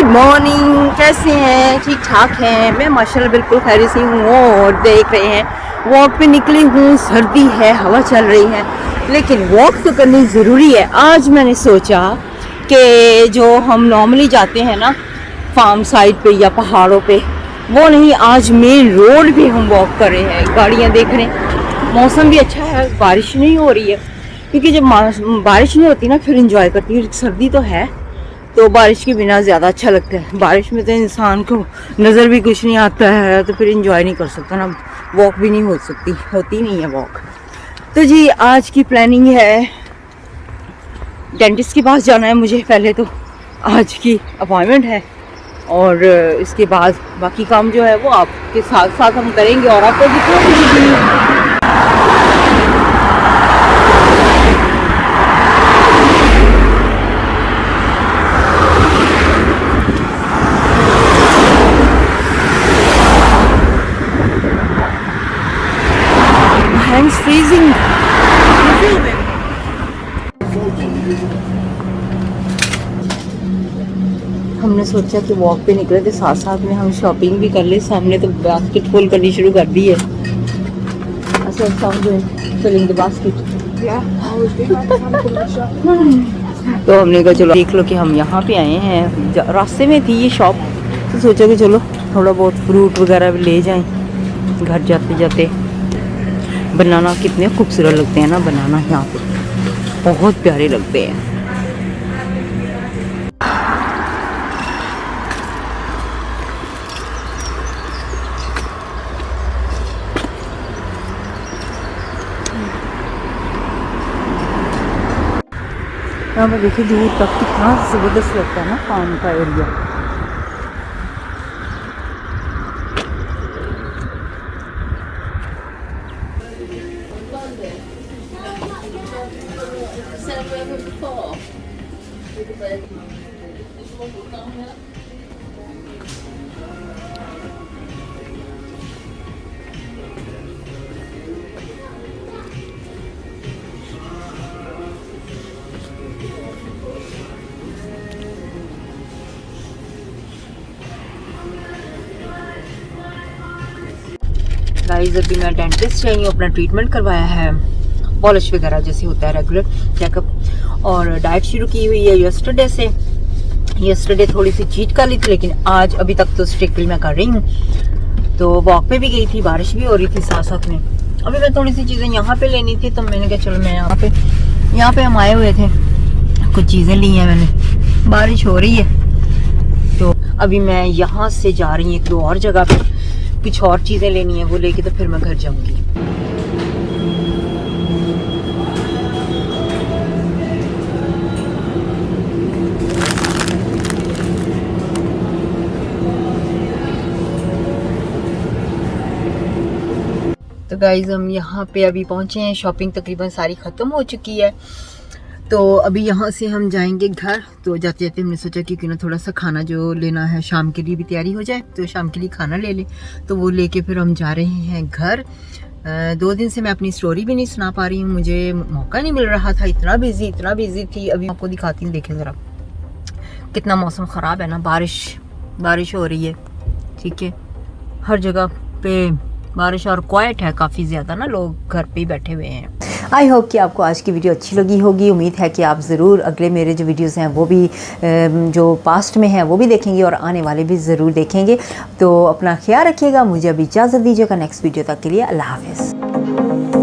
Good morning, कैसे हैं? ठीक ठाक हैं? मैं माशाल्लाह बिल्कुल खैरियत से हूँ। और देख रहे हैं वॉक पे निकली हूँ, सर्दी है, हवा चल रही है, लेकिन वॉक तो करनी ज़रूरी है। आज मैंने सोचा कि जो हम नॉर्मली जाते हैं ना फार्म साइड पे या पहाड़ों पे, वो नहीं, आज मेन रोड पे हम वॉक कर रहे हैं। गाड़ियाँ देख रहे हैं, मौसम भी अच्छा है, बारिश नहीं हो रही है, क्योंकि जब बारिश नहीं होती ना फिर इंजॉय करती है। सर्दी तो है तो बारिश के बिना ज़्यादा अच्छा लगता है। बारिश में तो इंसान को नज़र भी कुछ नहीं आता है, तो फिर इंजॉय नहीं कर सकता ना, वॉक भी नहीं होती नहीं है वॉक। तो जी आज की प्लानिंग है, डेंटिस्ट के पास जाना है मुझे। पहले तो आज की अपॉइंटमेंट है और इसके बाद बाकी काम जो है वो आपके साथ साथ हम करेंगे और आपको दिखाएंगे। Hands freezing. हमने सोचा कि वॉक पे निकले थे, साथ साथ में हम शॉपिंग भी कर ले। सामने तो बास्केट फुल करनी शुरू कर दी है। अच्छा, फिलिंग द बास्केट। तो हमने कहा चलो देख लो कि हम यहाँ पे आए हैं, रास्ते में थी ये शॉप, तो सोचा कि चलो थोड़ा बहुत फ्रूट वगैरह भी ले जाएं घर जाते जाते। बनाना कितने खूबसूरत लगते हैं ना, बनाना यहाँ पे बहुत प्यारे लगते हैं। यहाँ पर देखिए दूर तक कितना ज़बरदस्त लगता है ना फार्म का एरिया। गाइस अभी मैं डेंटिस्ट आई हूँ, अपना ट्रीटमेंट करवाया है, पॉलिश वगैरह जैसे होता है रेगुलर चेकअप, और डाइट शुरू की हुई है यस्टरडे से। यस्टरडे थोड़ी सी चीट कर ली थी, लेकिन आज अभी तक तो स्ट्रिक्टली मैं कर रही हूँ। तो वॉक पे भी गई थी, बारिश भी हो रही थी साथ साथ में। अभी मैं थोड़ी सी चीज़ें यहाँ पे लेनी थी, तो मैंने कहा चलो मैं यहाँ पे हम आए हुए थे, कुछ चीज़ें ली हैं मैंने। बारिश हो रही है तो अभी मैं यहाँ से जा रही हूँ एक दो और जगह पे, कुछ और चीज़ें लेनी है, वो लेके तो फिर मैं घर जाऊंगी। तो गाइज हम यहाँ पे अभी पहुँचे हैं, शॉपिंग तकरीबन सारी ख़त्म हो चुकी है। तो अभी यहाँ से हम जाएंगे घर। तो जाते जाते हमने सोचा कि क्यों ना थोड़ा सा खाना जो लेना है शाम के लिए भी तैयारी हो जाए, तो शाम के लिए खाना ले लें। तो वो लेके फिर हम जा रहे हैं घर। 2 दिन से मैं अपनी स्टोरी भी नहीं सुना पा रही हूँ, मुझे मौका नहीं मिल रहा था, इतना बिजी थी। अभी आपको दिखाती हूँ, देखें ज़रा कितना मौसम ख़राब है ना, बारिश हो रही है, ठीक है, हर जगह पे बारिश, और क्वाइट है काफ़ी ज़्यादा ना, लोग घर पे ही बैठे हुए हैं। आई होप कि आपको आज की वीडियो अच्छी लगी होगी। उम्मीद है कि आप ज़रूर अगले मेरे जो वीडियोस हैं वो भी जो पास्ट में हैं वो भी देखेंगे और आने वाले भी ज़रूर देखेंगे। तो अपना ख्याल रखिएगा, मुझे अभी इजाज़त दीजिएगा। नेक्स्ट वीडियो तक के लिए अल्लाह हाफ़िज़।